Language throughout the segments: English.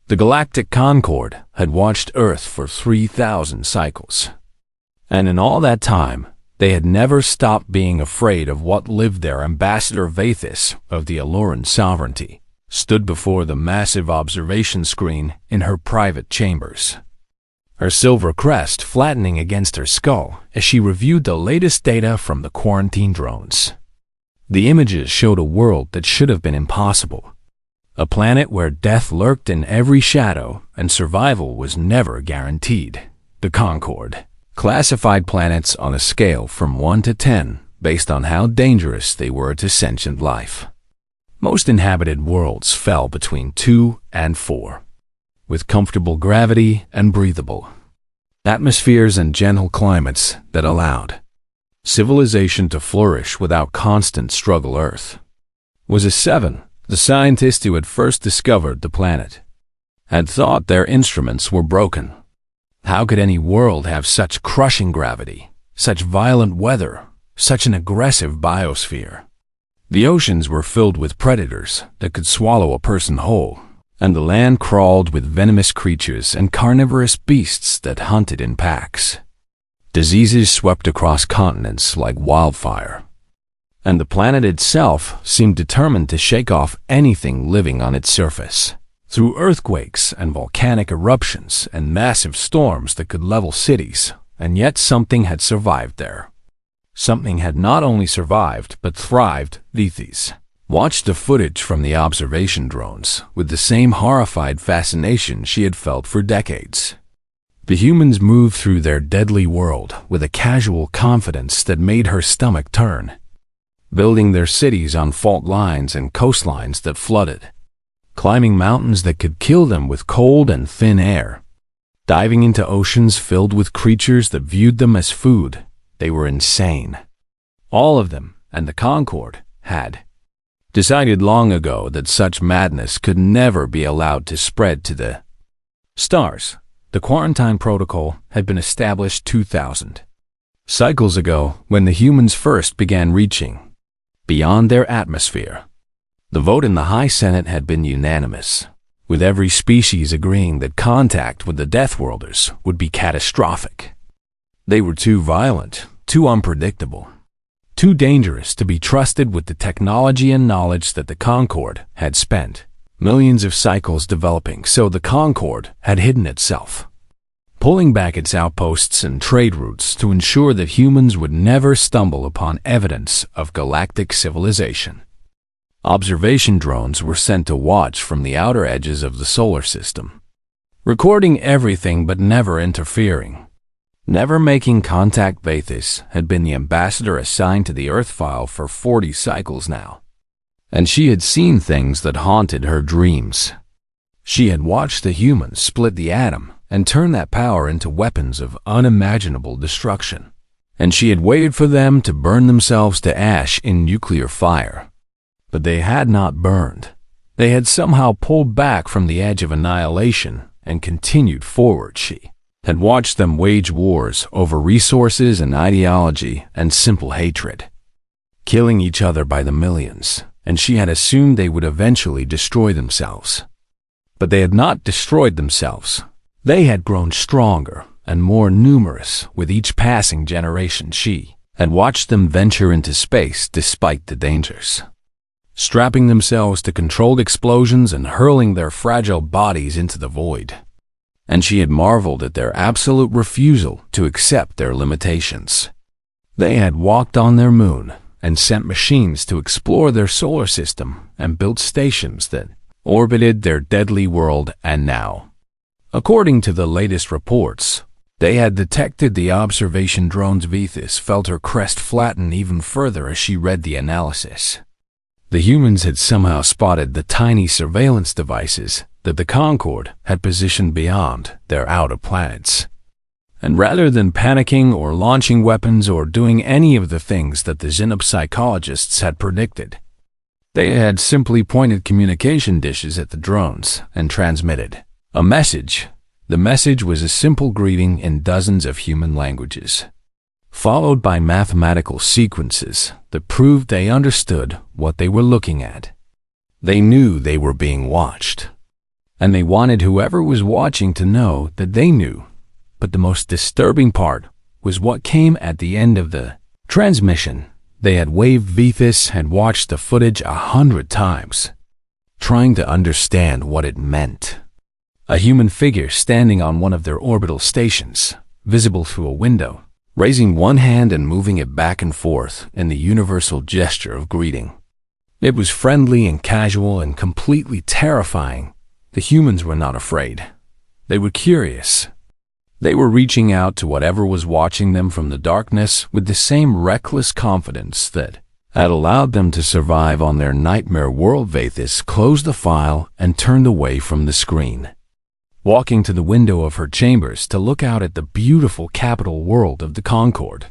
The Galactic Concorde had watched Earth for 3,000 cycles. And in all that time, they had never stopped being afraid of what lived there. Ambassador Vathis of the Alluran sovereignty stood before the massive observation screen in her private chambers, her silver crest flattening against her skull as she reviewed the latest data from the quarantine drones. The images showed a world that should have been impossible, a planet where death lurked in every shadow and survival was never guaranteed. The Concorde classified planets on a scale from 1 to 10 based on how dangerous they were to sentient life. Most inhabited worlds fell between 2 and 4, with comfortable gravity and breathable atmospheres and gentle climates that allowed civilization to flourish without constant struggle. Earth was a 7. The scientists who had first discovered the planet had thought their instruments were broken. How could any world have such crushing gravity, such violent weather, such an aggressive biosphere? The oceans were filled with predators that could swallow a person whole, and the land crawled with venomous creatures and carnivorous beasts that hunted in packs. Diseases swept across continents like wildfire, and the planet itself seemed determined to shake off anything living on its surface. Through earthquakes and volcanic eruptions and massive storms that could level cities, and yet something had survived there. Something had not only survived, but thrived. Vathis watched the footage from the observation drones with the same horrified fascination she had felt for decades. The humans moved through their deadly world with a casual confidence that made her stomach turn, building their cities on fault lines and coastlines that flooded, climbing mountains that could kill them with cold and thin air, diving into oceans filled with creatures that viewed them as food. They were insane. All of them, and the Concorde had decided long ago that such madness could never be allowed to spread to the stars. The quarantine protocol had been established 2,000 cycles ago when the humans first began reaching beyond their atmosphere. The vote in the High Senate had been unanimous, with every species agreeing that contact with the Deathworlders would be catastrophic. They were too violent, too unpredictable, too dangerous to be trusted with the technology and knowledge that the Concorde had spent millions of cycles developing. So the Concorde had hidden itself, pulling back its outposts and trade routes to ensure that humans would never stumble upon evidence of galactic civilization. Observation drones were sent to watch from the outer edges of the solar system, recording everything but never interfering, never making contact. Vathis had been the ambassador assigned to the Earth file for 40 cycles now, and she had seen things that haunted her dreams. She had watched the humans split the atom and turn that power into weapons of unimaginable destruction, and she had waited for them to burn themselves to ash in nuclear fire. But they had not burned. They had somehow pulled back from the edge of annihilation and continued forward. She had watched them wage wars over resources and ideology and simple hatred, killing each other by the millions, and she had assumed they would eventually destroy themselves. But they had not destroyed themselves. They had grown stronger and more numerous with each passing generation. She had watched them venture into space despite the dangers, strapping themselves to controlled explosions and hurling their fragile bodies into the void. And she had marveled at their absolute refusal to accept their limitations. They had walked on their moon and sent machines to explore their solar system and built stations that orbited their deadly world. And now, according to the latest reports, they had detected the observation drones. Vathis felt her crest flatten even further as she read the analysis. The humans had somehow spotted the tiny surveillance devices that the Concorde had positioned beyond their outer planets. And rather than panicking or launching weapons or doing any of the things that the xenopsychologists had predicted, they had simply pointed communication dishes at the drones and transmitted a message. The message was a simple greeting in dozens of human languages, followed by mathematical sequences that proved they understood what they were looking at. They knew they were being watched. and they wanted whoever was watching to know that they knew. But the most disturbing part was what came at the end of the transmission. They had waved Vethis and watched the footage 100 times, trying to understand what it meant. A human figure standing on one of their orbital stations, visible through a window, raising one hand and moving it back and forth in the universal gesture of greeting. It was friendly and casual and completely terrifying. The humans were not afraid. They were curious. They were reaching out to whatever was watching them from the darkness with the same reckless confidence that had allowed them to survive on their nightmare world. Vethis closed the file and turned away from the screen, walking to the window of her chambers to look out at the beautiful capital world of the Concord.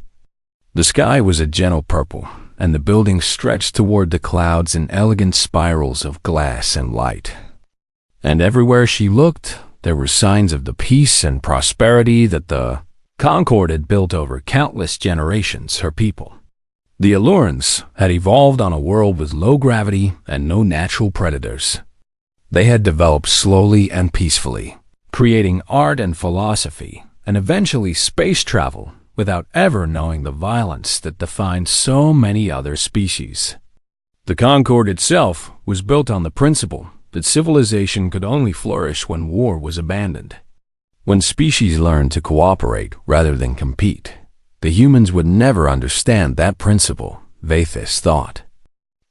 The sky was a gentle purple, and the buildings stretched toward the clouds in elegant spirals of glass and light. And everywhere she looked, there were signs of the peace and prosperity that the Concord had built over countless generations. Her people, the Allurans, had evolved on a world with low gravity and no natural predators. They had developed slowly and peacefully, creating art and philosophy, and eventually space travel, without ever knowing the violence that defined so many other species. The Concord itself was built on the principle that civilization could only flourish when war was abandoned. When species learned to cooperate rather than compete, the humans would never understand that principle, Vethis thought.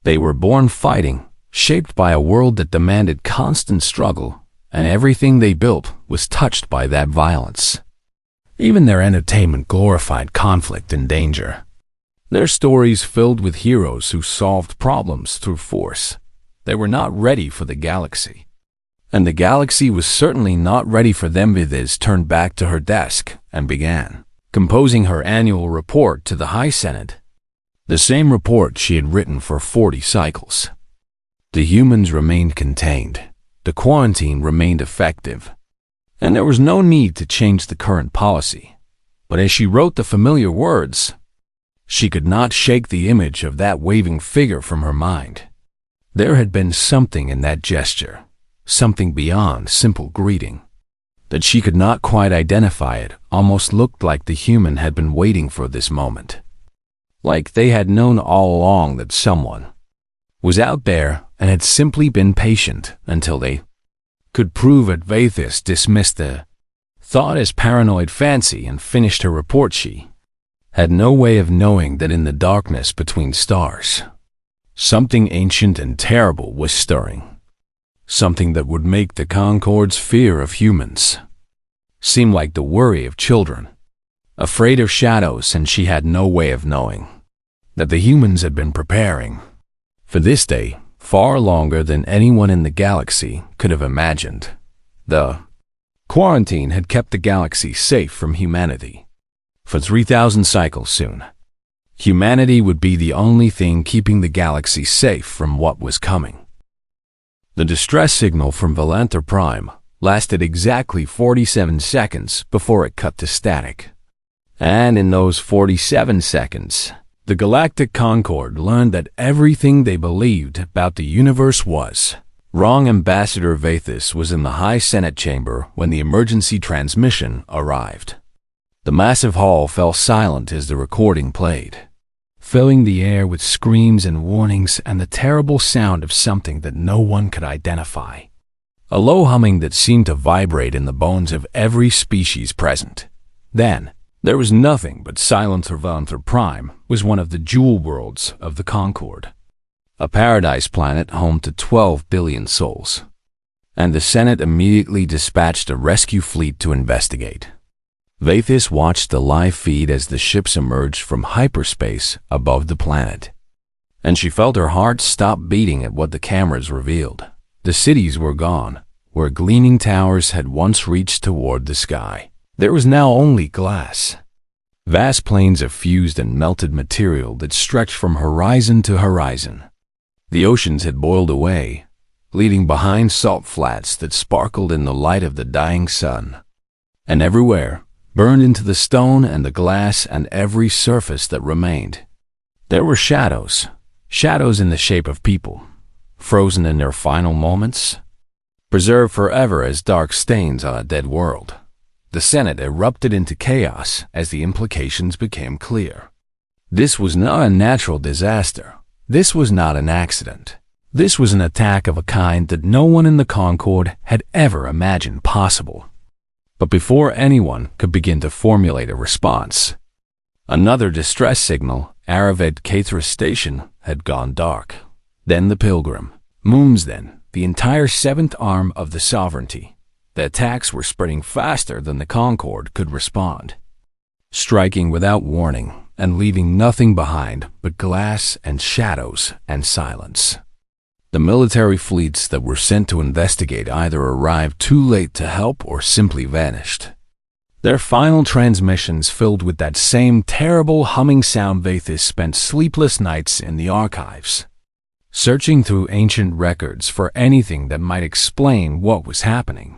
They were born fighting, shaped by a world that demanded constant struggle, and everything they built was touched by that violence. Even their entertainment glorified conflict and danger. Their stories filled with heroes who solved problems through force. They were not ready for the galaxy. And the galaxy was certainly not ready for them. Vethis turned back to her desk and began composing her annual report to the High Senate. The same report she had written for 40 cycles. The humans remained contained. The quarantine remained effective. And there was no need to change the current policy. But as she wrote the familiar words, she could not shake the image of that waving figure from her mind. There had been something in that gesture, something beyond simple greeting, that she could not quite identify. It almost looked like the human had been waiting for this moment. Like they had known all along that someone was out there and had simply been patient until they could prove it. Vethis dismissed the thought as paranoid fancy and finished her report. She had no way of knowing that in the darkness between stars, something ancient and terrible was stirring. Something that would make the Concord's fear of humans seem like the worry of children, afraid of shadows, and she had no way of knowing that the humans had been preparing for this day far longer than anyone in the galaxy could have imagined. The quarantine had kept the galaxy safe from humanity. For 3,000 cycles soon, humanity would be the only thing keeping the galaxy safe from what was coming. The distress signal from Valanther Prime lasted exactly 47 seconds before it cut to static. And in those 47 seconds, the Galactic Concord learned that everything they believed about the universe was wrong. Ambassador Vethis was in the High Senate chamber when the emergency transmission arrived. The massive hall fell silent as the recording played, filling the air with screams and warnings and the terrible sound of something that no one could identify. A low humming that seemed to vibrate in the bones of every species present. Then, there was nothing but silence. Valanther Prime was one of the jewel worlds of the Concord, a paradise planet home to 12 billion souls. And the Senate immediately dispatched a rescue fleet to investigate. Vethis watched the live feed as the ships emerged from hyperspace above the planet, and she felt her heart stop beating at what the cameras revealed. The cities were gone. Where gleaming towers had once reached toward the sky, there was now only glass. Vast plains of fused and melted material that stretched from horizon to horizon. The oceans had boiled away, leaving behind salt flats that sparkled in the light of the dying sun. And everywhere, burned into the stone and the glass and every surface that remained, there were shadows in the shape of people, frozen in their final moments. preserved forever as dark stains on a dead world. The Senate erupted into chaos as the implications became clear. This was not a natural disaster. This was not an accident. This was an attack of a kind that no one in the Concord had ever imagined possible. But before anyone could begin to formulate a response, another distress signal, Aravid Cathra Station, had gone dark. Then the Pilgrim. Moons then, the entire seventh arm of the Sovereignty. The attacks were spreading faster than the Concord could respond, striking without warning and leaving nothing behind but glass and shadows and silence. The military fleets that were sent to investigate either arrived too late to help or simply vanished. Their final transmissions filled with that same terrible humming sound. Vathis spent sleepless nights in the archives, searching through ancient records for anything that might explain what was happening.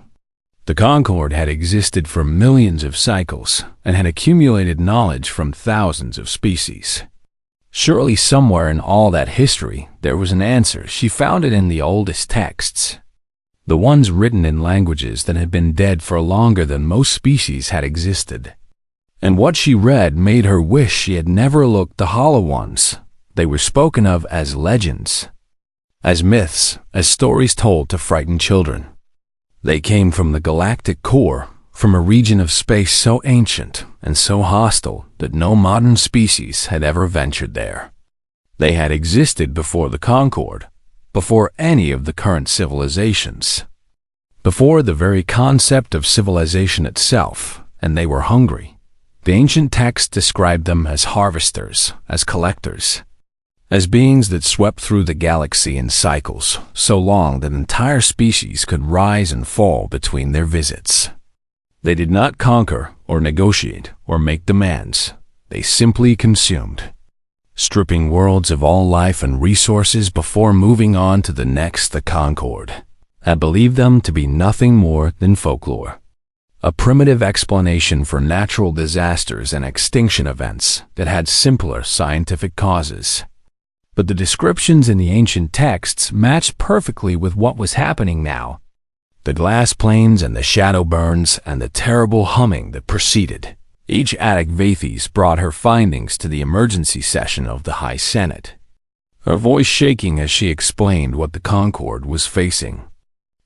The Concord had existed for millions of cycles and had accumulated knowledge from thousands of species. Surely somewhere in all that history there was an answer. She found it in the oldest texts, the ones written in languages that had been dead for longer than most species had existed. And what she read made her wish she had never looked the hollow ones. They were spoken of as legends, as myths, as stories told to frighten children. They came from the galactic core, from a region of space so ancient and so hostile that no modern species had ever ventured there. They had existed before the Concord, before any of the current civilizations, before the very concept of civilization itself, and they were hungry. The ancient texts described them as harvesters, as collectors, as beings that swept through the galaxy in cycles so long that entire species could rise and fall between their visits. They did not conquer or negotiate or make demands. They simply consumed, stripping worlds of all life and resources before moving on to the next. The Concord had believed them to be nothing more than folklore, a primitive explanation for natural disasters and extinction events that had simpler scientific causes. But the descriptions in the ancient texts matched perfectly with what was happening now. The glass planes and the shadow burns and the terrible humming that proceeded. Each Attic Vathis brought her findings to the emergency session of the High Senate, her voice shaking as she explained what the Concord was facing.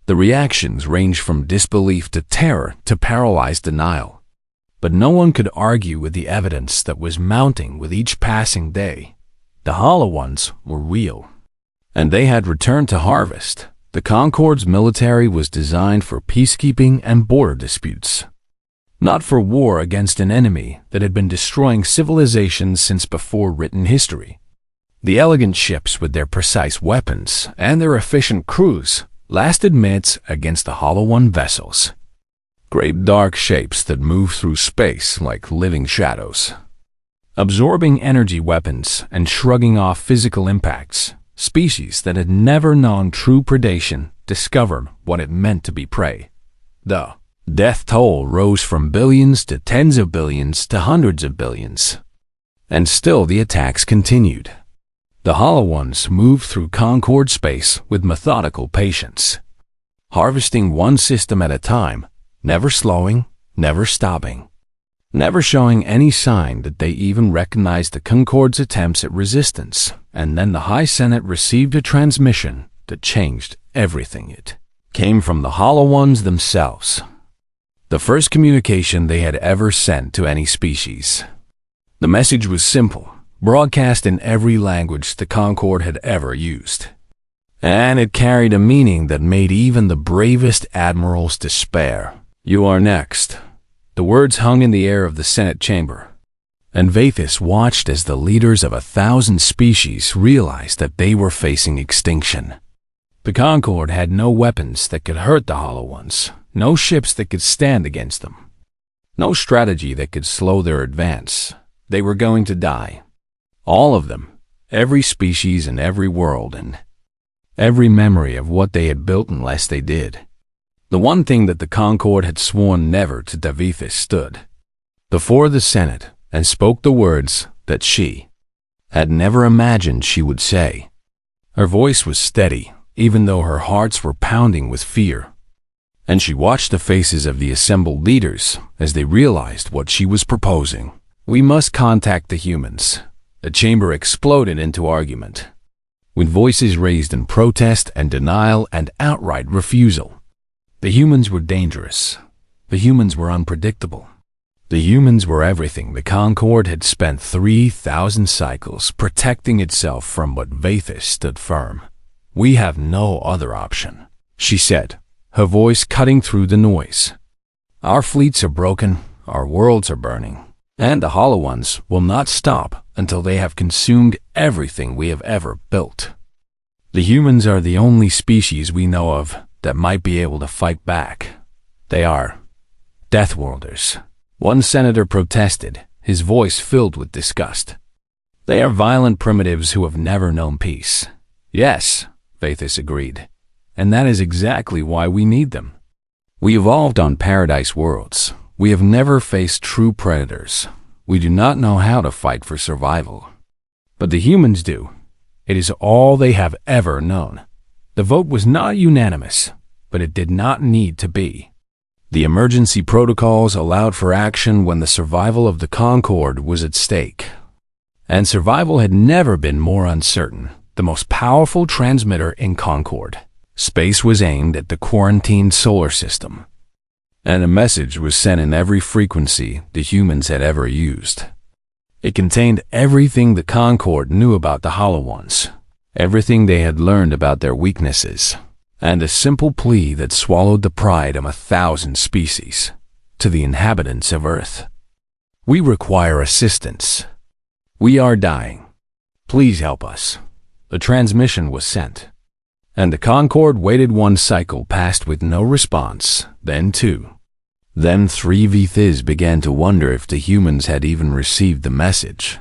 The reactions ranged from disbelief to terror to paralyzed denial. But no one could argue with the evidence that was mounting with each passing day. The hollow ones were real, and they had returned to harvest. The Concord's military was designed for peacekeeping and border disputes, not for war against an enemy that had been destroying civilizations since before written history. The elegant ships with their precise weapons and their efficient crews lasted minutes against the Hollow One vessels, great dark shapes that moved through space like living shadows, absorbing energy weapons and shrugging off physical impacts. Species that had never known true predation discovered what it meant to be prey. The death toll rose from billions to tens of billions to hundreds of billions. And still the attacks continued. The Hollow Ones moved through Concord space with methodical patience, harvesting one system at a time, never slowing, never stopping, never showing any sign that they even recognized the Concord's attempts at resistance. And then the High Senate received a transmission that changed everything. It came from the Hollow Ones themselves, the first communication they had ever sent to any species. The message was simple, broadcast in every language the Concord had ever used. And it carried a meaning that made even the bravest admirals despair. "You are next." The words hung in the air of the Senate chamber, and Vathis watched as the leaders of 1,000 species realized that they were facing extinction. The Concord had no weapons that could hurt the Hollow Ones, no ships that could stand against them, no strategy that could slow their advance. They were going to die. All of them, every species in every world, and every memory of what they had built unless they did. The one thing that the Concord had sworn never to do, Vathis stood before the Senate and spoke the words that she had never imagined she would say. Her voice was steady, even though her hearts were pounding with fear. and she watched the faces of the assembled leaders as they realized what she was proposing. "We must contact the humans." The chamber exploded into argument, with voices raised in protest and denial and outright refusal. The humans were dangerous. The humans were unpredictable. The humans were everything the Concorde had spent 3,000 cycles protecting itself from, but Vathis stood firm. "We have no other option," she said, her voice cutting through the noise. "Our fleets are broken, our worlds are burning, and the Hollow Ones will not stop until they have consumed everything we have ever built. The humans are the only species we know of that might be able to fight back. They are Deathworlders." One senator protested, his voice filled with disgust. "They are violent primitives who have never known peace." "Yes," Vathis agreed, "and that is exactly why we need them. We evolved on paradise worlds. We have never faced true predators. We do not know how to fight for survival. But the humans do. It is all they have ever known." The vote was not unanimous, but it did not need to be. The emergency protocols allowed for action when the survival of the Concorde was at stake. And survival had never been more uncertain. The most powerful transmitter in Concorde space was aimed at the quarantined solar system, and a message was sent in every frequency the humans had ever used. It contained everything the Concorde knew about the Hollow Ones, everything they had learned about their weaknesses, and a simple plea that swallowed the pride of 1,000 species. To the inhabitants of Earth: "We require assistance. We are dying. Please help us." The transmission was sent, and the Concorde waited. One cycle passed with no response, then two. Then three. Vathis began to wonder if the humans had even received the message,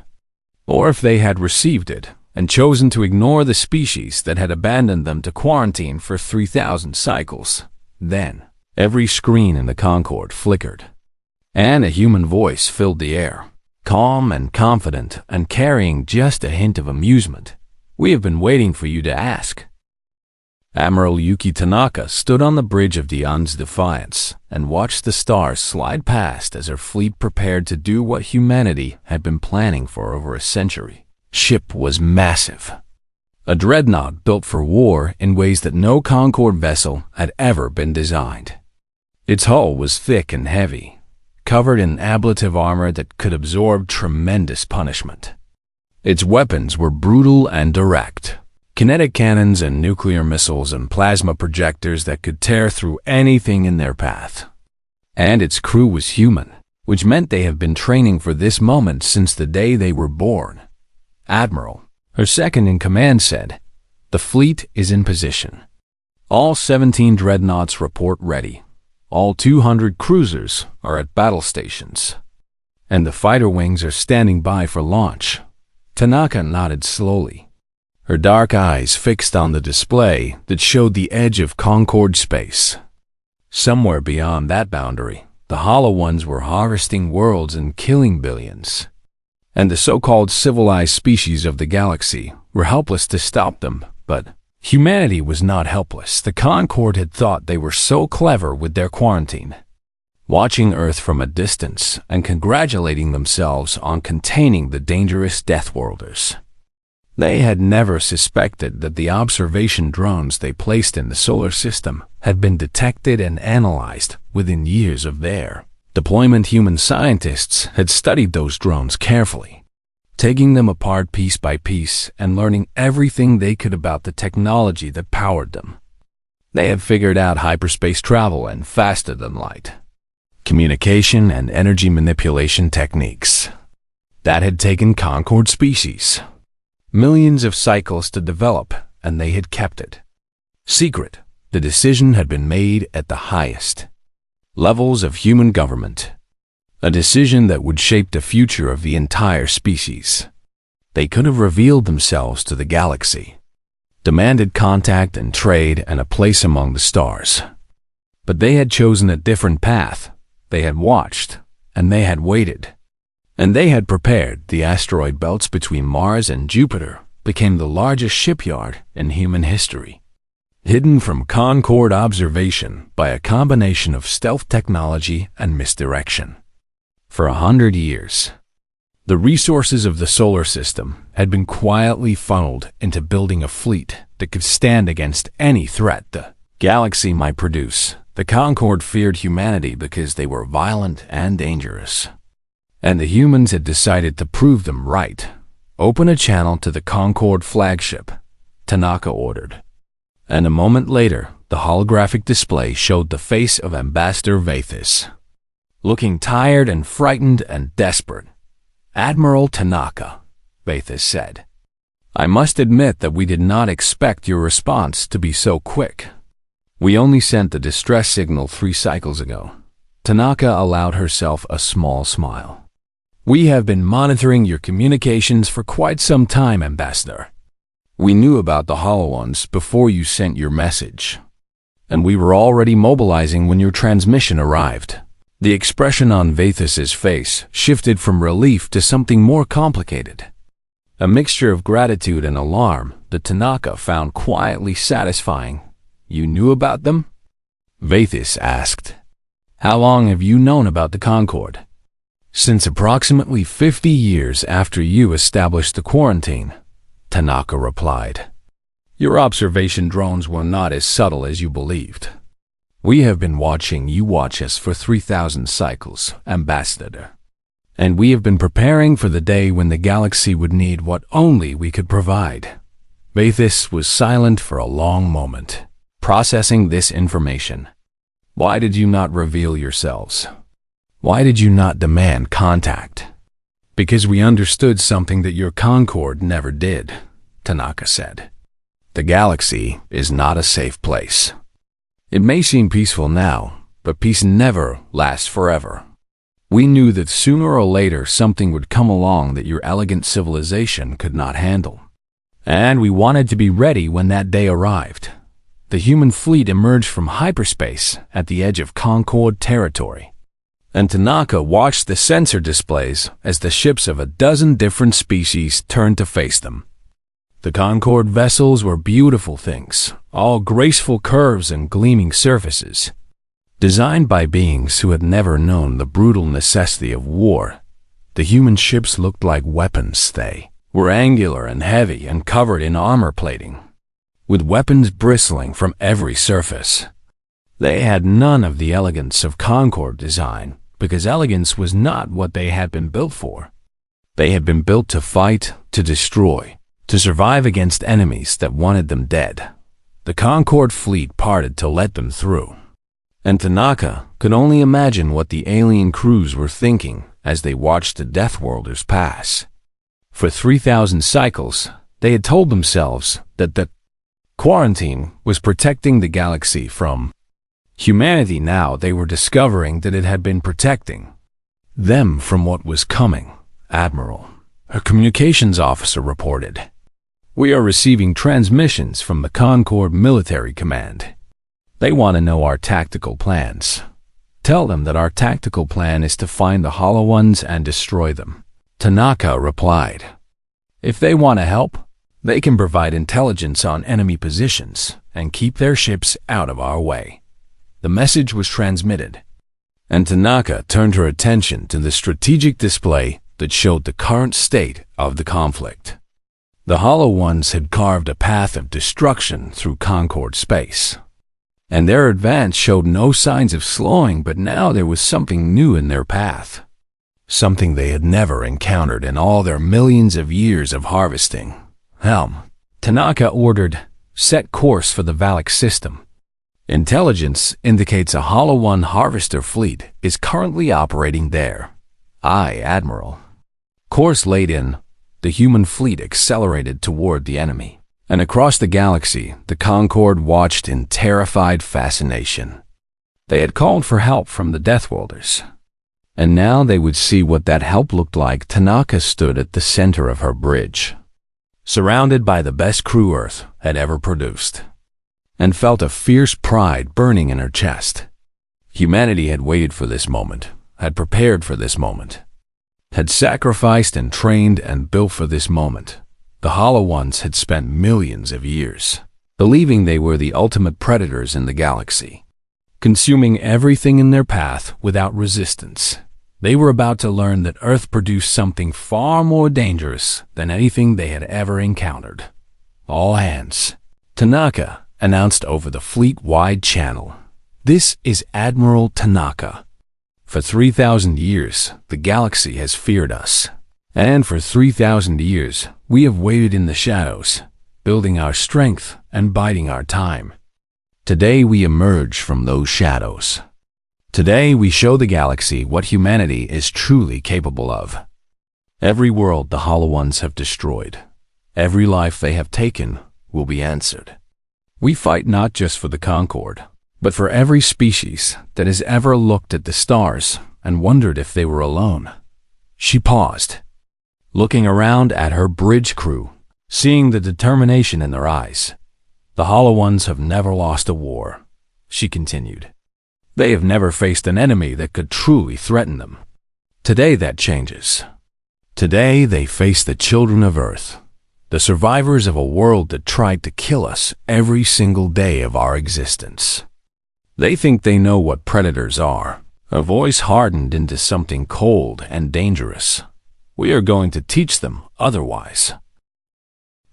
or if they had received it and chosen to ignore the species that had abandoned them to quarantine for 3,000 cycles. Then, every screen in the Concorde flickered, and a human voice filled the air, calm and confident and carrying just a hint of amusement. "We have been waiting for you to ask." Admiral Yuki Tanaka stood on the bridge of Dion's Defiance and watched the stars slide past as her fleet prepared to do what humanity had been planning for over a century. Ship was massive, a dreadnought built for war in ways that no Concorde vessel had ever been designed. Its hull was thick and heavy, covered in ablative armor that could absorb tremendous punishment. Its weapons were brutal and direct, kinetic cannons and nuclear missiles and plasma projectors that could tear through anything in their path. And its crew was human, which meant they had been training for this moment since the day they were born. "Admiral," her second-in-command said, "the fleet is in position. All 17 dreadnoughts report ready. All 200 cruisers are at battle stations, and the fighter wings are standing by for launch." Tanaka nodded slowly, her dark eyes fixed on the display that showed the edge of Concorde space. Somewhere beyond that boundary, the Hollow Ones were harvesting worlds and killing billions, and the so-called civilized species of the galaxy were helpless to stop them. But humanity was not helpless. The Concorde had thought they were so clever with their quarantine, watching Earth from a distance and congratulating themselves on containing the dangerous Deathworlders. They had never suspected that the observation drones they placed in the solar system had been detected and analyzed within years of their deployment. Human scientists had studied those drones carefully, taking them apart piece by piece and learning everything they could about the technology that powered them. They had figured out hyperspace travel and faster than light, communication and energy manipulation techniques that had taken Concorde species millions of cycles to develop, and they had kept it secret. The decision had been made at the highest levels of human government, a decision that would shape the future of the entire species. They could have revealed themselves to the galaxy, demanded contact and trade and a place among the stars. But they had chosen a different path. They had watched, and they had waited, and they had prepared. The asteroid belts between Mars and Jupiter became the largest shipyard in human history. hidden from Concorde observation by a combination of stealth technology and misdirection. For 100 years, the resources of the solar system had been quietly funneled into building a fleet that could stand against any threat the galaxy might produce. The Concorde feared humanity because they were violent and dangerous. And the humans had decided to prove them right. "Open a channel to the Concorde flagship," Tanaka ordered. And a moment later, the holographic display showed the face of Ambassador Vathis, looking tired and frightened and desperate. "Admiral Tanaka," Vathis said, "I must admit that we did not expect your response to be so quick. We only sent the distress signal 3 cycles ago." Tanaka allowed herself a small smile. "We have been monitoring your communications for quite some time, Ambassador. We knew about the Hollow Ones before you sent your message, and we were already mobilizing when your transmission arrived." The expression on Vathis' face shifted from relief to something more complicated, a mixture of gratitude and alarm that Tanaka found quietly satisfying. "You knew about them?" Vathis asked. "How long have you known about the Concorde?" "Since approximately 50 years after you established the quarantine," Tanaka replied. "Your observation drones were not as subtle as you believed. We have been watching you watch us for 3,000 cycles, Ambassador. And we have been preparing for the day when the galaxy would need what only we could provide." Vathis was silent for a long moment, processing this information. "Why did you not reveal yourselves? Why did you not demand contact?" "Because we understood something that your Concorde never did," Tanaka said. "The galaxy is not a safe place. It may seem peaceful now, but peace never lasts forever. We knew that sooner or later something would come along that your elegant civilization could not handle. And we wanted to be ready when that day arrived." The human fleet emerged from hyperspace at the edge of Concorde territory, and Tanaka watched the sensor displays as the ships of a dozen different species turned to face them. The Concorde vessels were beautiful things, all graceful curves and gleaming surfaces. Designed by beings who had never known the brutal necessity of war, the human ships looked like weapons. They were angular and heavy and covered in armor plating, with weapons bristling from every surface. They had none of the elegance of Concorde design, because elegance was not what they had been built for. They had been built to fight, to destroy, to survive against enemies that wanted them dead. The Concorde fleet parted to let them through, and Tanaka could only imagine what the alien crews were thinking as they watched the Deathworlders pass. For 3,000 cycles, they had told themselves that the quarantine was protecting the galaxy from humanity. Now they were discovering that it had been protecting them from what was coming. "Admiral," her communications officer reported, "we are receiving transmissions from the Concorde Military Command. They want to know our tactical plans. Tell them that our tactical plan is to find the Hollow Ones and destroy them." Tanaka replied, "If they want to help, they can provide intelligence on enemy positions and keep their ships out of our way." The message was transmitted, and Tanaka turned her attention to the strategic display that showed the current state of the conflict. The Hollow Ones had carved a path of destruction through Concorde space, and their advance showed no signs of slowing, but now there was something new in their path, something they had never encountered in all their millions of years of harvesting. "Helm," Tanaka ordered, "set course for the Valak system. Intelligence indicates a Hollow One harvester fleet is currently operating there." "Aye, Admiral." Course laid in, the human fleet accelerated toward the enemy, and across the galaxy, the Concorde watched in terrified fascination. They had called for help from the Deathworlders, and now they would see what that help looked like. Tanaka stood at the center of her bridge, surrounded by the best crew Earth had ever produced, and felt a fierce pride burning in her chest. Humanity had waited for this moment, had prepared for this moment, had sacrificed and trained and built for this moment. The Hollow Ones had spent millions of years. believing they were the ultimate predators in the galaxy, consuming everything in their path without resistance. They were about to learn that Earth produced something far more dangerous than anything they had ever encountered. "All hands," Tanaka announced over the fleet-wide channel. "This is Admiral Tanaka. For 3,000 years, the galaxy has feared us. And for 3,000 years, we have waited in the shadows, building our strength and biding our time. Today we emerge from those shadows. Today we show the galaxy what humanity is truly capable of. Every world the Hollow Ones have destroyed, every life they have taken, will be answered. We fight not just for the Concord, but for every species that has ever looked at the stars and wondered if they were alone." She paused, looking around at her bridge crew, seeing the determination in their eyes. "The Hollow Ones have never lost a war," she continued. "They have never faced an enemy that could truly threaten them. Today that changes. Today they face the children of Earth, the survivors of a world that tried to kill us every single day of our existence. They think they know what predators are, a voice hardened into something cold and dangerous. We are going to teach them otherwise."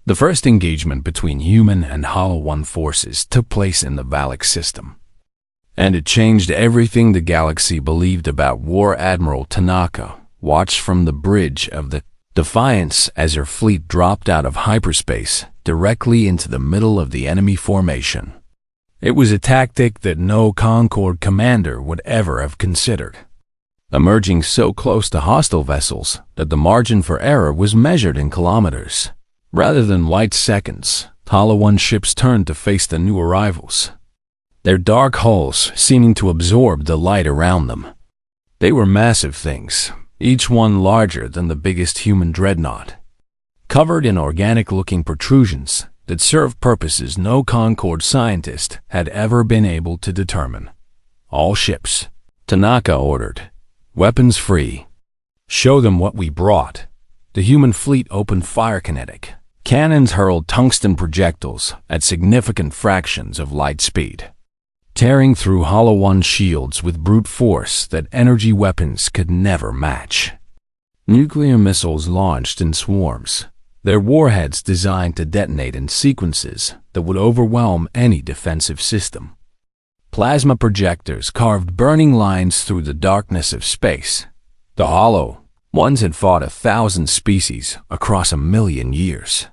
The first engagement between human and Hollow One forces took place in the Valak system, and it changed everything the galaxy believed about War Admiral Tanaka watched from the bridge of the Defiance as her fleet dropped out of hyperspace directly into the middle of the enemy formation. It was a tactic that no Concord commander would ever have considered. Emerging so close to hostile vessels that the margin for error was measured in kilometers. Rather than light seconds, Hollow One ships turned to face the new arrivals, their dark hulls seeming to absorb the light around them. They were massive things, each one larger than the biggest human dreadnought, covered in organic-looking protrusions that served purposes no Concord scientist had ever been able to determine. "All ships," Tanaka ordered, "weapons free. Show them what we brought." The human fleet opened fire kinetic. Cannons hurled tungsten projectiles at significant fractions of light speed, tearing through Hollow One shields with brute force that energy weapons could never match. Nuclear missiles launched in swarms, their warheads designed to detonate in sequences that would overwhelm any defensive system. Plasma projectors carved burning lines through the darkness of space. The Hollow Ones had fought 1,000 species across 1,000,000 years,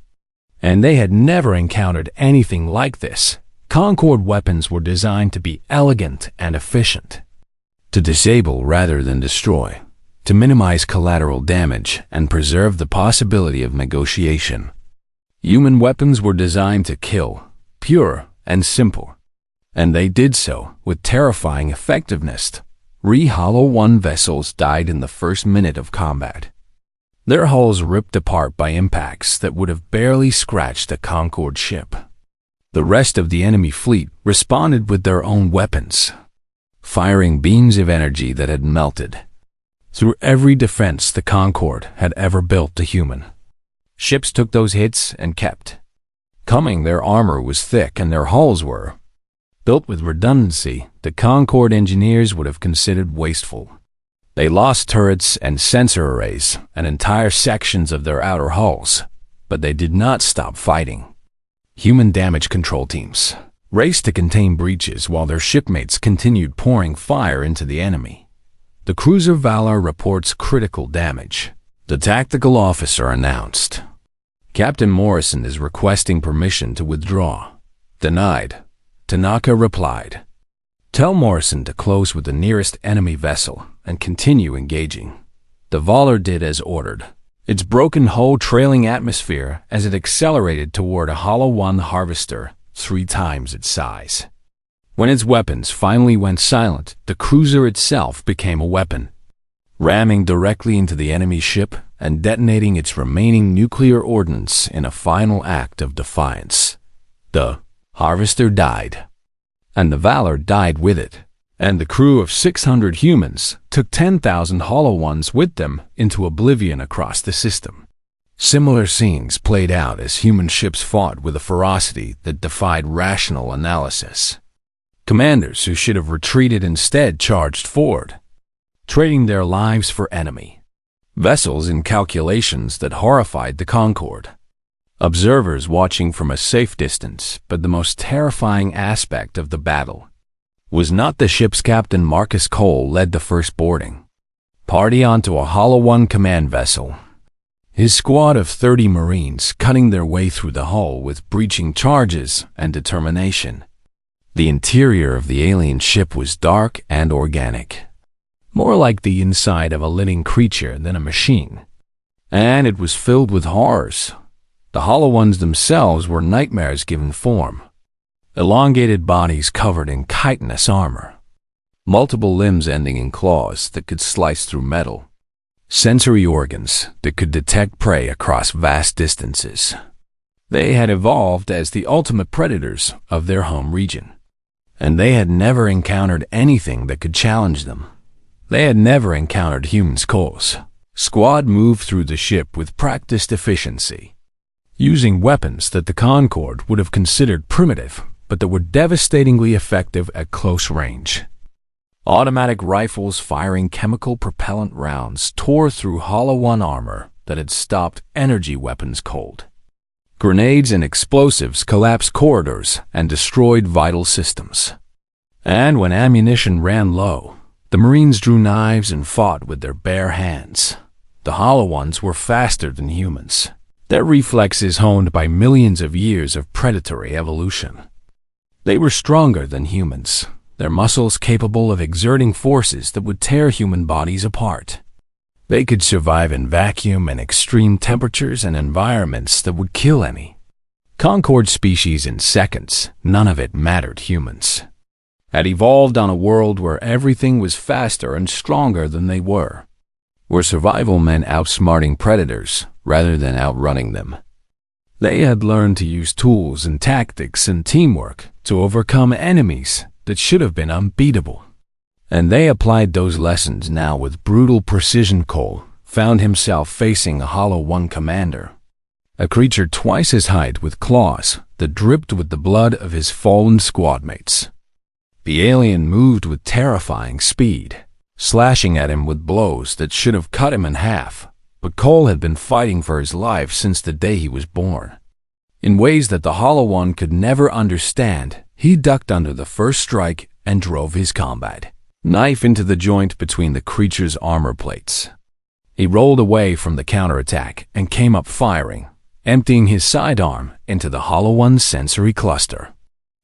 and they had never encountered anything like this. Concord weapons were designed to be elegant and efficient, to disable rather than destroy, to minimize collateral damage and preserve the possibility of negotiation. Human weapons were designed to kill, pure and simple, and they did so with terrifying effectiveness. 3 Hollow One vessels died in the first minute of combat, their hulls ripped apart by impacts that would have barely scratched a Concord ship. The rest of the enemy fleet responded with their own weapons, firing beams of energy that had melted through every defense the Concord had ever built to human. Ships took those hits and kept coming. Their armor was thick and their hulls were built with redundancy the Concord engineers would have considered wasteful. They lost turrets and sensor arrays and entire sections of their outer hulls, but they did not stop fighting. Human damage control teams raced to contain breaches while their shipmates continued pouring fire into the enemy. The cruiser Valor reports critical damage, the tactical officer announced. Captain Morrison is requesting permission to withdraw. Denied, Tanaka replied. Tell Morrison to close with the nearest enemy vessel and continue engaging. The Valor did as ordered, its broken hull trailing atmosphere as it accelerated toward a Hollow One harvester 3 times its size. When its weapons finally went silent, the cruiser itself became a weapon, ramming directly into the enemy ship and detonating its remaining nuclear ordnance in a final act of defiance. The harvester died, and the Valor died with it, and the crew of 600 humans took 10,000 Hollow Ones with them into oblivion across the system. Similar scenes played out as human ships fought with a ferocity that defied rational analysis. Commanders who should have retreated instead charged forward, trading their lives for enemy vessels in calculations that horrified the Concorde. Observers watching from a safe distance, but the most terrifying aspect of the battle was not the ship's captain. Marcus Cole led the first boarding party onto a Hollow One command vessel, his squad of 30 Marines cutting their way through the hull with breaching charges and determination. The interior of the alien ship was dark and organic, more like the inside of a living creature than a machine. And it was filled with horrors. The Hollow Ones themselves were nightmares given form. Elongated bodies covered in chitinous armor, multiple limbs ending in claws that could slice through metal, sensory organs that could detect prey across vast distances. They had evolved as the ultimate predators of their home region, and they had never encountered anything that could challenge them. They had never encountered humans. Cole's squad moved through the ship with practiced efficiency, using weapons that the Concorde would have considered primitive, but that were devastatingly effective at close range. Automatic rifles firing chemical propellant rounds tore through Hollow One armor that had stopped energy weapons cold. Grenades and explosives collapsed corridors and destroyed vital systems. And when ammunition ran low, the Marines drew knives and fought with their bare hands. The Hollow Ones were faster than humans, their reflexes honed by millions of years of predatory evolution. They were stronger than humans, their muscles capable of exerting forces that would tear human bodies apart. They could survive in vacuum and extreme temperatures and environments that would kill any Concorde species in seconds. None of it mattered. Humans had evolved on a world where everything was faster and stronger than they were, where survival meant outsmarting predators rather than outrunning them. They had learned to use tools and tactics and teamwork to overcome enemies that should have been unbeatable. And they applied those lessons now with brutal precision. Cole found himself facing a Hollow One commander, a creature twice his height with claws that dripped with the blood of his fallen squadmates. The alien moved with terrifying speed, slashing at him with blows that should have cut him in half, but Cole had been fighting for his life since the day he was born. In ways that the Hollow One could never understand, he ducked under the first strike and drove his combat knife into the joint between the creature's armor plates. He rolled away from the counterattack and came up firing, emptying his sidearm into the Hollow One's sensory cluster.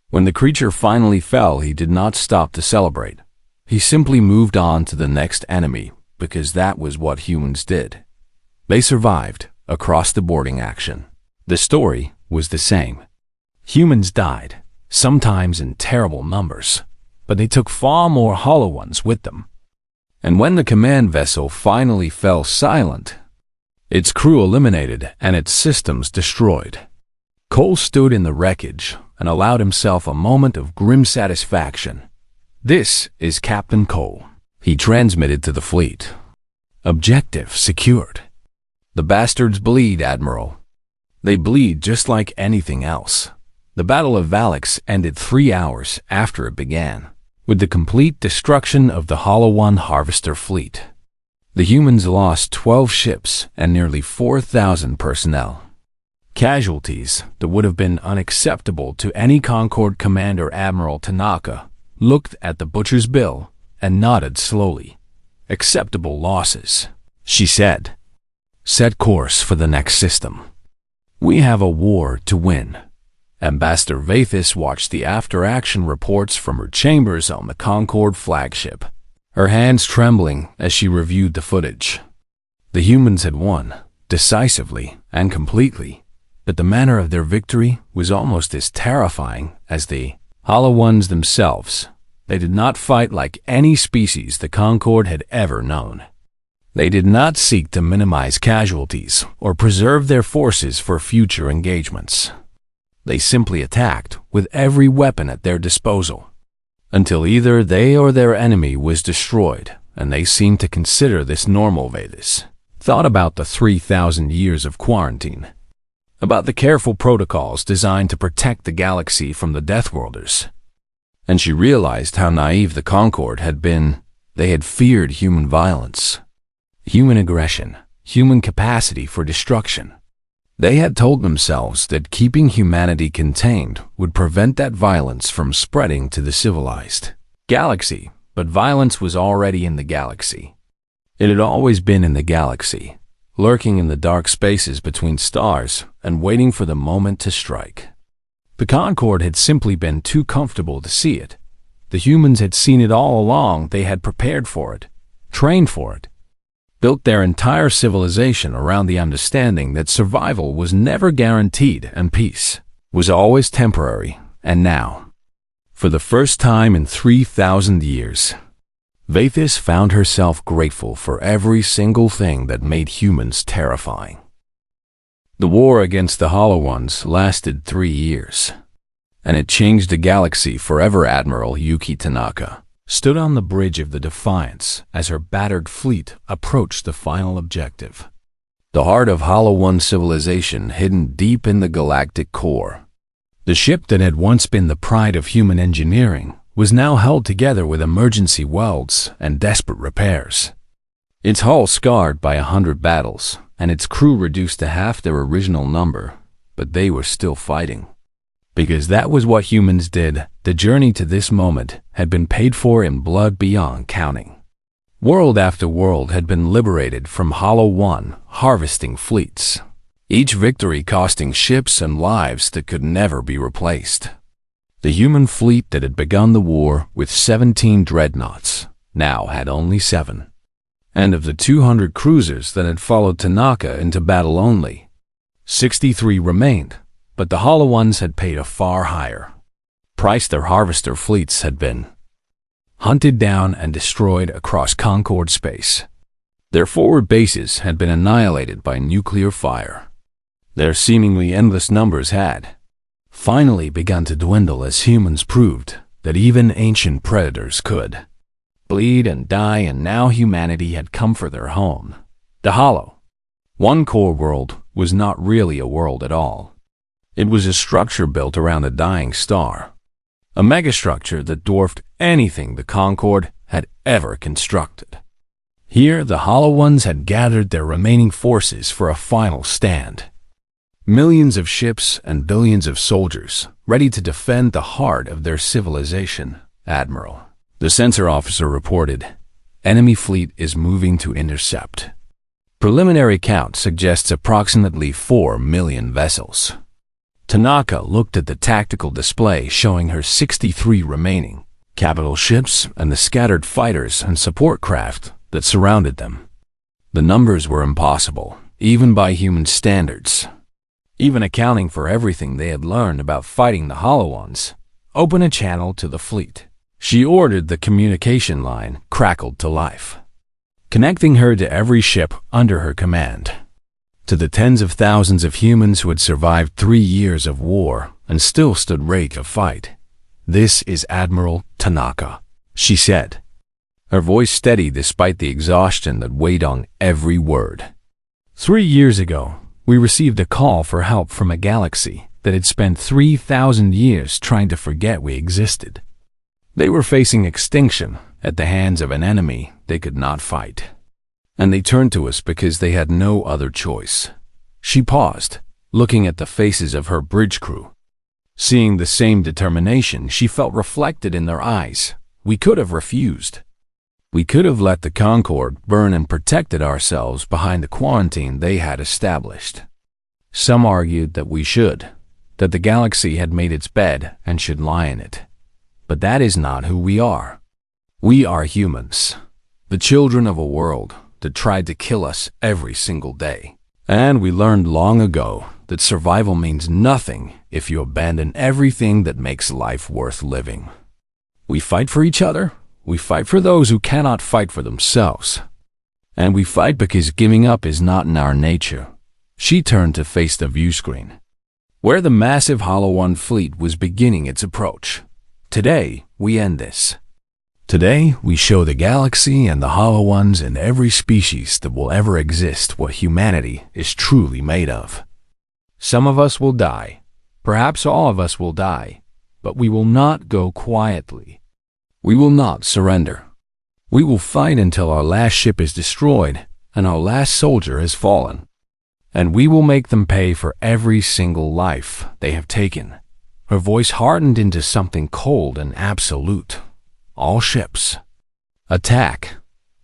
When the creature finally fell, he did not stop to celebrate. He simply moved on to the next enemy, because that was what humans did. They survived across the boarding action. The story was the same. Humans died, sometimes in terrible numbers, but they took far more Hollow Ones with them. And when the command vessel finally fell silent, its crew eliminated and its systems destroyed, Cole stood in the wreckage and allowed himself a moment of grim satisfaction. "This is Captain Cole," he transmitted to the fleet. "Objective secured. The bastards bleed, Admiral. They bleed just like anything else." The Battle of Valix ended 3 hours after it began, with the complete destruction of the Hollow One Harvester fleet. The humans lost 12 ships and nearly 4,000 personnel. Casualties that would have been unacceptable to any Concorde commander. Admiral Tanaka looked at the butcher's bill and nodded slowly. "Acceptable losses," she said. "Set course for the next system. We have a war to win." Ambassador Vathis watched the after-action reports from her chambers on the Concorde flagship, her hands trembling as she reviewed the footage. The humans had won, decisively and completely, but the manner of their victory was almost as terrifying as the Hollow Ones themselves. They did not fight like any species the Concorde had ever known. They did not seek to minimize casualties or preserve their forces for future engagements. They simply attacked with every weapon at their disposal, until either they or their enemy was destroyed, and they seemed to consider this normal. Vathis thought about the 3,000 years of quarantine, about the careful protocols designed to protect the galaxy from the Deathworlders. And she realized how naive the Concord had been. They had feared human violence, human aggression, human capacity for destruction. They had told themselves that keeping humanity contained would prevent that violence from spreading to the civilized galaxy. But violence was already in the galaxy. It had always been in the galaxy, lurking in the dark spaces between stars and waiting for the moment to strike. The Concord had simply been too comfortable to see it. The humans had seen it all along. They had prepared for it, trained for it, built their entire civilization around the understanding that survival was never guaranteed and peace was always temporary. And now, for the first time in 3,000 years, Vathis found herself grateful for every single thing that made humans terrifying. The war against the Hollow Ones lasted 3 years, and it changed the galaxy forever. Admiral Yuki Tanaka stood on the bridge of the Defiance as her battered fleet approached the final objective. The heart of Hollow One civilization hidden deep in the galactic core. The ship that had once been the pride of human engineering was now held together with emergency welds and desperate repairs. Its hull scarred by 100 battles, and its crew reduced to half their original number, but they were still fighting. Because that was what humans did. The journey to this moment had been paid for in blood beyond counting. World after world had been liberated from Hollow One, harvesting fleets, each victory costing ships and lives that could never be replaced. The human fleet that had begun the war with 17 dreadnoughts now had only 7. And of the 200 cruisers that had followed Tanaka into battle, only 63 remained. But the Hollow Ones had paid a far higher price. Their harvester fleets had been hunted down and destroyed across Concord space. Their forward bases had been annihilated by nuclear fire. Their seemingly endless numbers had finally begun to dwindle as humans proved that even ancient predators could bleed and die, and now humanity had come for their home. The Hollow One core world was not really a world at all. It was a structure built around a dying star, a megastructure that dwarfed anything the Concord had ever constructed. Here, the Hollow Ones had gathered their remaining forces for a final stand. Millions of ships and billions of soldiers, ready to defend the heart of their civilization. Admiral, the sensor officer reported, enemy fleet is moving to intercept. Preliminary count suggests approximately 4 million vessels. Tanaka looked at the tactical display showing her 63 remaining capital ships and the scattered fighters and support craft that surrounded them. The numbers were impossible, even by human standards. Even accounting for everything they had learned about fighting the Hollow Ones. Open a channel to the fleet. She ordered. The communication line crackled to life, connecting her to every ship under her command. To the tens of thousands of humans who had survived 3 years of war and still stood ready to fight. This is Admiral Tanaka, she said, her voice steady despite the exhaustion that weighed on every word. 3 years ago, we received a call for help from a galaxy that had spent 3,000 years trying to forget we existed. They were facing extinction at the hands of an enemy they could not fight. And they turned to us because they had no other choice. She paused, looking at the faces of her bridge crew. Seeing the same determination she felt reflected in their eyes. We could have refused. We could have let the Concord burn and protected ourselves behind the quarantine they had established. Some argued that we should, that the galaxy had made its bed and should lie in it. But that is not who we are. We are humans, the children of a world that tried to kill us every single day. And we learned long ago that survival means nothing if you abandon everything that makes life worth living. We fight for each other. We fight for those who cannot fight for themselves. And we fight because giving up is not in our nature. She turned to face the view screen, where the massive Hollow One fleet was beginning its approach. Today, we end this. Today, we show the galaxy and the hollow ones and every species that will ever exist what humanity is truly made of. Some of us will die. Perhaps all of us will die. But we will not go quietly. We will not surrender. We will fight until our last ship is destroyed and our last soldier has fallen. And we will make them pay for every single life they have taken. Her voice hardened into something cold and absolute. All ships. Attack.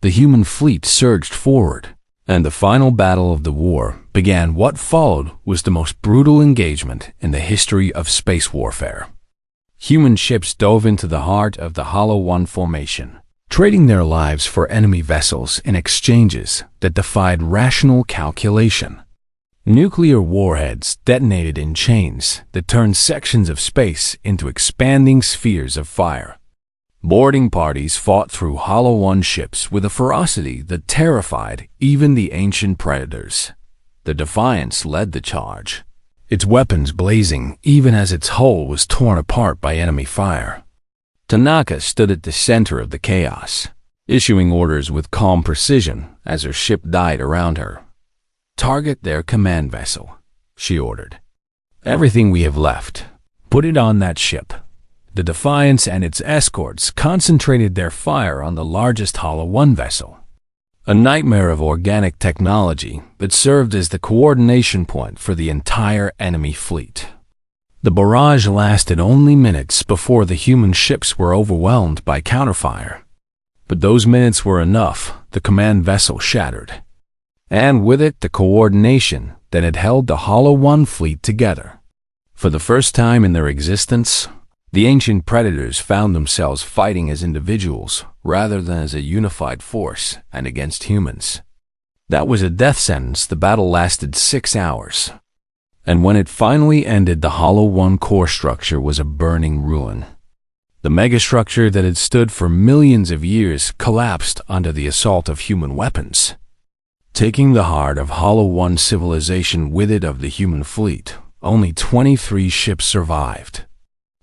The human fleet surged forward, and the final battle of the war began. What followed was the most brutal engagement in the history of space warfare. Human ships dove into the heart of the Hollow One formation, trading their lives for enemy vessels in exchanges that defied rational calculation. Nuclear warheads detonated in chains that turned sections of space into expanding spheres of fire. Boarding parties fought through Hollow One ships with a ferocity that terrified even the ancient predators. The Defiance led the charge, its weapons blazing even as its hull was torn apart by enemy fire. Tanaka stood at the center of the chaos, issuing orders with calm precision as her ship died around her. "Target their command vessel," she ordered. "Everything we have left, put it on that ship." The Defiance and its escorts concentrated their fire on the largest Hollow One vessel, a nightmare of organic technology that served as the coordination point for the entire enemy fleet. The barrage lasted only minutes before the human ships were overwhelmed by counterfire. But those minutes were enough. The command vessel shattered, and with it the coordination that had held the Hollow One fleet together. For the first time in their existence, the ancient predators found themselves fighting as individuals rather than as a unified force and against humans. That was a death sentence. The battle lasted 6 hours. And when it finally ended, the Hollow One core structure was a burning ruin. The megastructure that had stood for millions of years collapsed under the assault of human weapons, taking the heart of Hollow One civilization with it of the human fleet. Only 23 ships survived,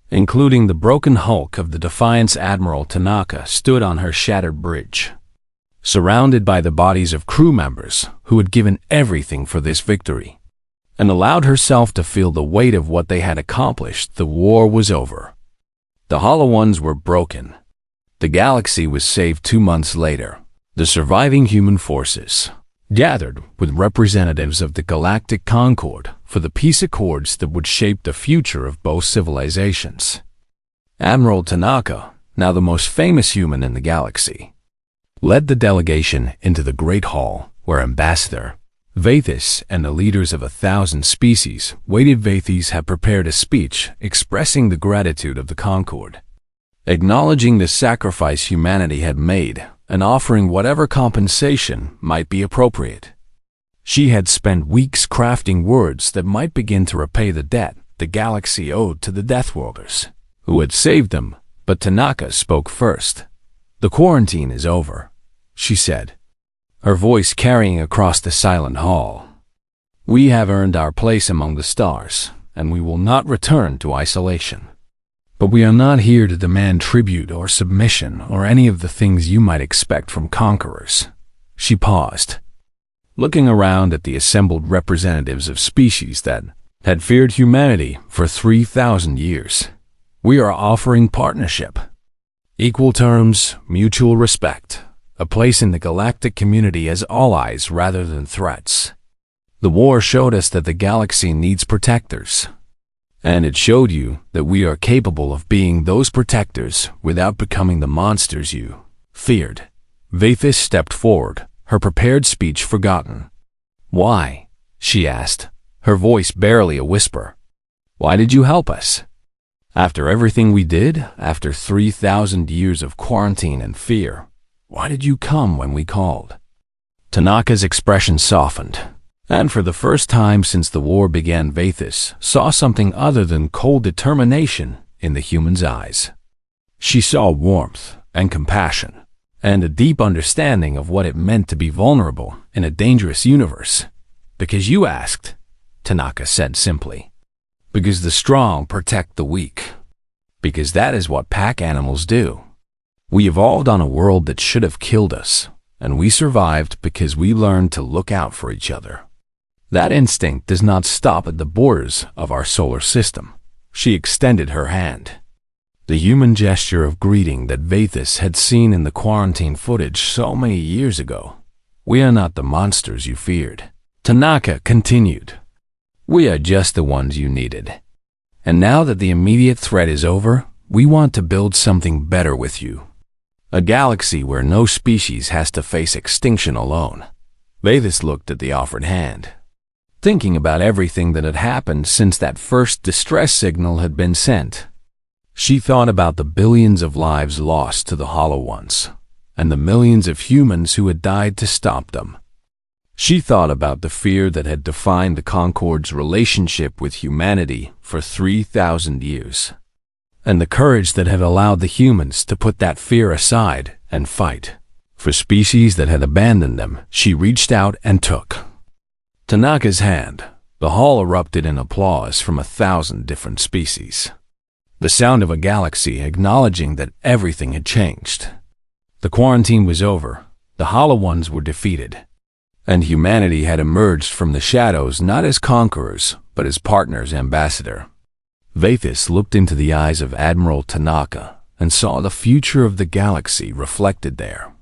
including the broken hulk of the Defiance. Admiral Tanaka stood on her shattered bridge, surrounded by the bodies of crew members who had given everything for this victory, and allowed herself to feel the weight of what they had accomplished. The war was over. The Hollow Ones were broken. The galaxy was saved 2 months later. The surviving human forces gathered with representatives of the Galactic Concord for the peace accords that would shape the future of both civilizations. Admiral Tanaka, now the most famous human in the galaxy, led the delegation into the Great Hall where Ambassador Vathis and the leaders of 1,000 species waited. Vathis had prepared a speech expressing the gratitude of the Concord, acknowledging the sacrifice humanity had made and offering whatever compensation might be appropriate. She had spent weeks crafting words that might begin to repay the debt the galaxy owed to the Deathworlders, who had saved them. But Tanaka spoke first. "The quarantine is over," she said, her voice carrying across the silent hall. "We have earned our place among the stars, and we will not return to isolation. But we are not here to demand tribute or submission or any of the things you might expect from conquerors." She paused, looking around at the assembled representatives of species that had feared humanity for 3,000 years. "We are offering partnership, equal terms, mutual respect, a place in the galactic community as allies rather than threats. The war showed us that the galaxy needs protectors, and it showed you that we are capable of being those protectors without becoming the monsters you feared." Vathis stepped forward, her prepared speech forgotten. "Why?" she asked, her voice barely a whisper. "Why did you help us? After everything we did, after 3,000 years of quarantine and fear, why did you come when we called?" Tanaka's expression softened, and for the first time since the war began, Vathis saw something other than cold determination in the human's eyes. She saw warmth and compassion, and a deep understanding of what it meant to be vulnerable in a dangerous universe. "Because you asked," Tanaka said simply. "Because the strong protect the weak. Because that is what pack animals do." We evolved on a world that should have killed us, and we survived because we learned to look out for each other. That instinct does not stop at the borders of our solar system. She extended her hand. The human gesture of greeting that Vathis had seen in the quarantine footage so many years ago. We are not the monsters you feared. Tanaka continued. We are just the ones you needed. And now that the immediate threat is over, we want to build something better with you. A galaxy where no species has to face extinction alone. Vathis looked at the offered hand, thinking about everything that had happened since that first distress signal had been sent. She thought about the billions of lives lost to the Hollow Ones, and the millions of humans who had died to stop them. She thought about the fear that had defined the Concord's relationship with humanity for 3,000 years, and the courage that had allowed the humans to put that fear aside and fight. For species that had abandoned them, she reached out and took Tanaka's hand. The hall erupted in applause from 1,000 different species. The sound of a galaxy acknowledging that everything had changed. The quarantine was over, the Hollow Ones were defeated, and humanity had emerged from the shadows not as conquerors, but as partners. Ambassador Vathis looked into the eyes of Admiral Tanaka and saw the future of the galaxy reflected there.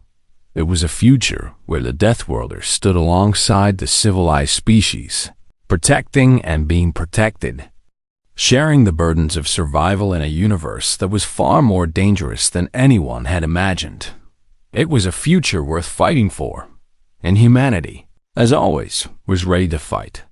It was a future where the Deathworlders stood alongside the civilized species, protecting and being protected, sharing the burdens of survival in a universe that was far more dangerous than anyone had imagined. It was a future worth fighting for, and humanity, as always, was ready to fight.